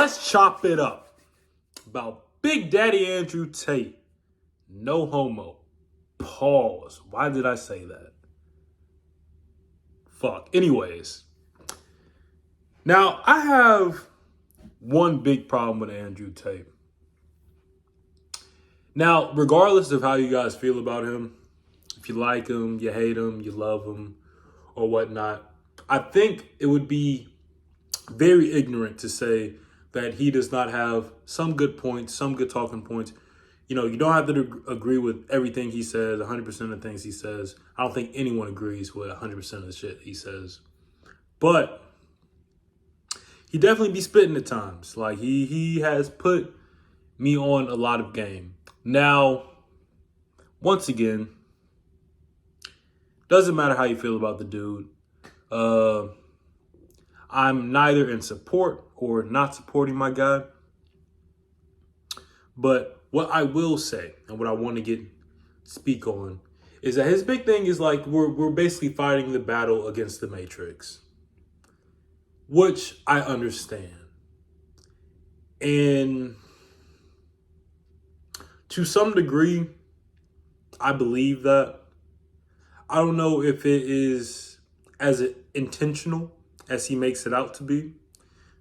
Let's chop it up about Big Daddy Andrew Tate. No homo. Pause. Why did I say that? Fuck. Anyways. Now, I have one big problem with Andrew Tate. Now, regardless of how you guys feel about him, if you like him, you hate him, you love him, or whatnot, I think it would be very ignorant to say that he does not have some good points, some good talking points. You know, you don't have to agree with everything he says, 100% of the things he says. I don't think anyone agrees with 100% of the shit he says. But he definitely be spitting at times. Like, he has put me on a lot of game. Now, once again, doesn't matter how you feel about the dude. I'm neither in support or not supporting my guy. But what I will say, and what I want to speak on, is that his big thing is like we're basically fighting the battle against the Matrix, which I understand. And to some degree, I believe that. I don't know if it is as intentional as he makes it out to be,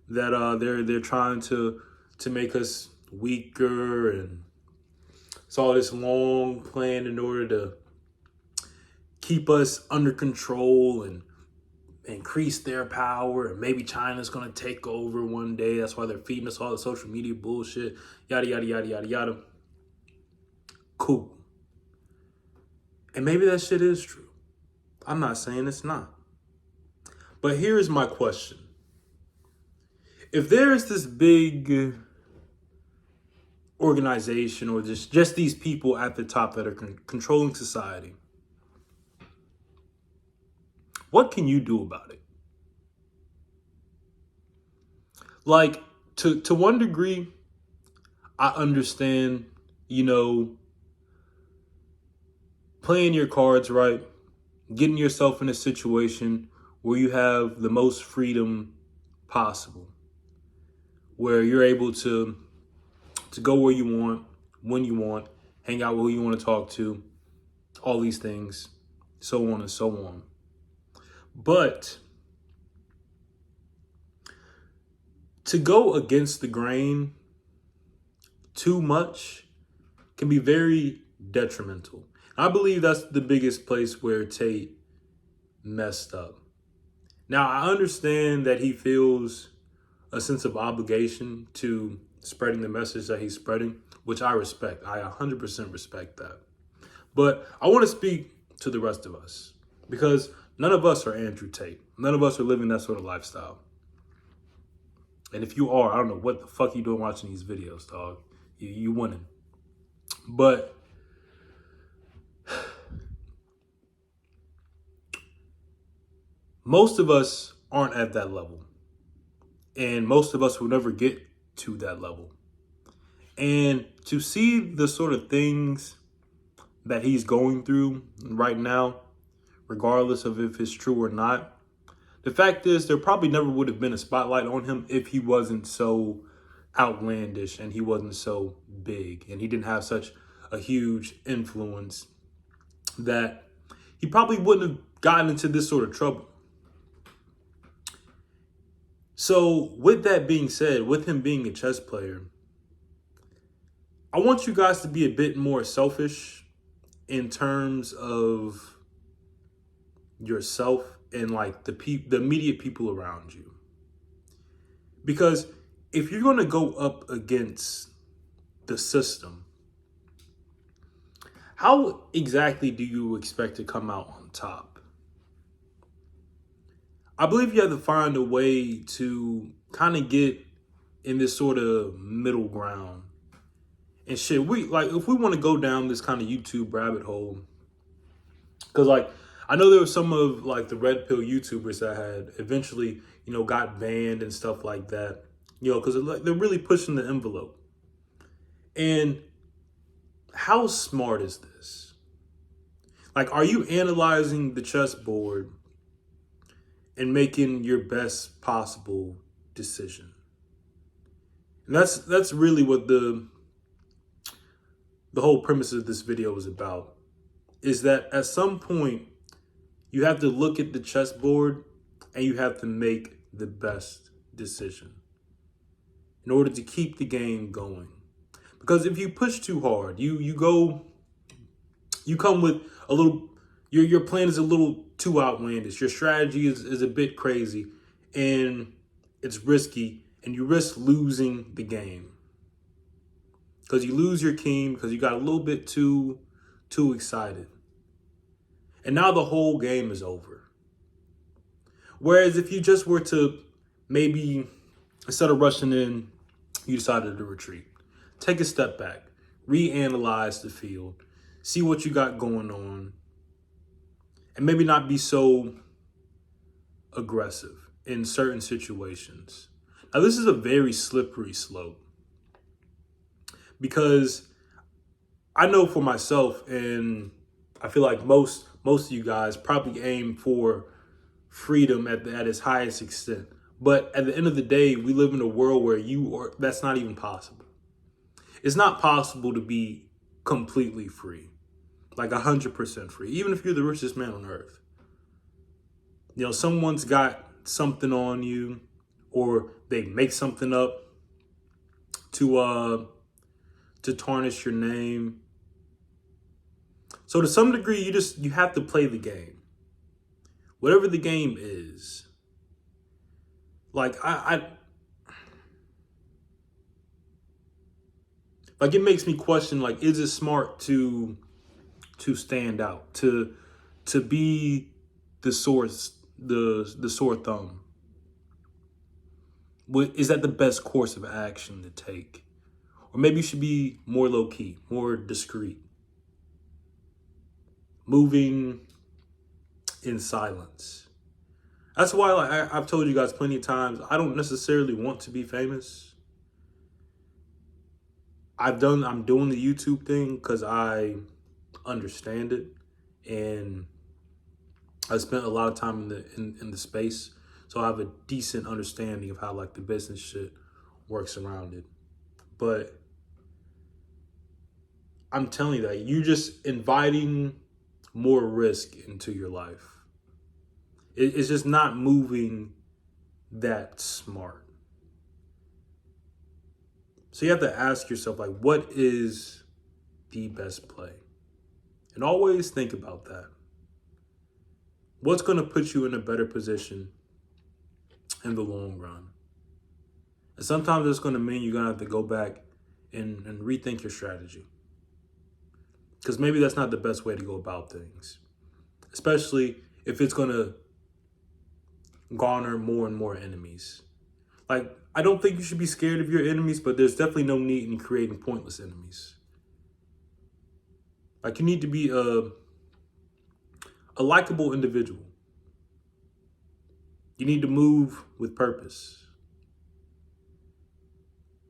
that they're trying to make us weaker, and it's all this long plan in order to keep us under control and increase their power, and maybe China's going to take over one day. That's why they're feeding us all the social media bullshit, yada, yada, yada, yada, yada. Cool. And maybe that shit is true. I'm not saying it's not. But here's my question. If there is this big organization, or just these people at the top that are controlling society, what can you do about it? Like, to one degree, I understand, playing your cards right, getting yourself in a situation where you have the most freedom possible, where you're able to go where you want, when you want, hang out with who you want to talk to, all these things, so on and so on. But to go against the grain too much can be very detrimental. I believe that's the biggest place where Tate messed up. Now, I understand that he feels a sense of obligation to spreading the message that he's spreading, which I respect. I 100% respect that. But I want to speak to the rest of us, because none of us are Andrew Tate. None of us are living that sort of lifestyle. And if you are, I don't know what the fuck you doing watching these videos, dog. You winning. But most of us aren't at that level. And most of us will never get to that level. And to see the sort of things that he's going through right now, regardless of if it's true or not, the fact is there probably never would have been a spotlight on him if he wasn't so outlandish and he wasn't so big and he didn't have such a huge influence, that he probably wouldn't have gotten into this sort of trouble. So with that being said, with him being a chess player, I want you guys to be a bit more selfish in terms of yourself and like the immediate people around you. Because if you're going to go up against the system, how exactly do you expect to come out on top? I believe you have to find a way to kind of get in this sort of middle ground. And shit, if we want to go down this kind of YouTube rabbit hole, because like I know there were some of like the red pill YouTubers that had eventually, got banned and stuff like that, because they're really pushing the envelope. And how smart is this? Like, are you analyzing the chessboard and making your best possible decision? And that's really what the whole premise of this video is about. Is that at some point you have to look at the chessboard and you have to make the best decision in order to keep the game going. Because if you push too hard, you come with a little, your plan is a little too outlandish. Your strategy is a bit crazy and it's risky, and you risk losing the game. Because you lose your king because you got a little bit too excited. And now the whole game is over. Whereas if you just were to maybe, instead of rushing in, you decided to retreat. Take a step back, reanalyze the field, see what you got going on, and maybe not be so aggressive in certain situations. Now, this is a very slippery slope because I know for myself, and I feel like most of you guys probably aim for freedom at its highest extent. But at the end of the day, we live in a world where that's not even possible. It's not possible to be completely free, like 100% free, even if you're the richest man on earth. You know, someone's got something on you, or they make something up to tarnish your name. So to some degree, you have to play the game, whatever the game is. Like like it makes me question, like, is it smart to stand out, to be the sore thumb? Is that the best course of action to take? Or maybe you should be more low key, more discreet, moving in silence. That's why, like, I've told you guys plenty of times, I don't necessarily want to be famous. I'm doing the YouTube thing because I understand it, and I spent a lot of time in the space, so I have a decent understanding of how, like, the business shit works around it. But I'm telling you that you're just inviting more risk into your life. It's just not moving that smart. So you have to ask yourself, like, what is the best play? And always think about that. What's going to put you in a better position in the long run? And sometimes it's going to mean you're going to have to go back and rethink your strategy. Because maybe that's not the best way to go about things. Especially if it's going to garner more and more enemies. Like, I don't think you should be scared of your enemies, but there's definitely no need in creating pointless enemies. Like, you need to be a likable individual. You need to move with purpose.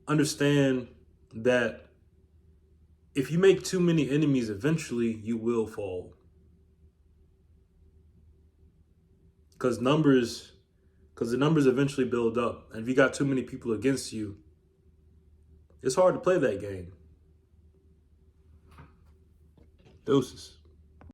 Understand that if you make too many enemies, eventually you will fall. Because the numbers eventually build up. And if you got too many people against you, it's hard to play that game. Deuces.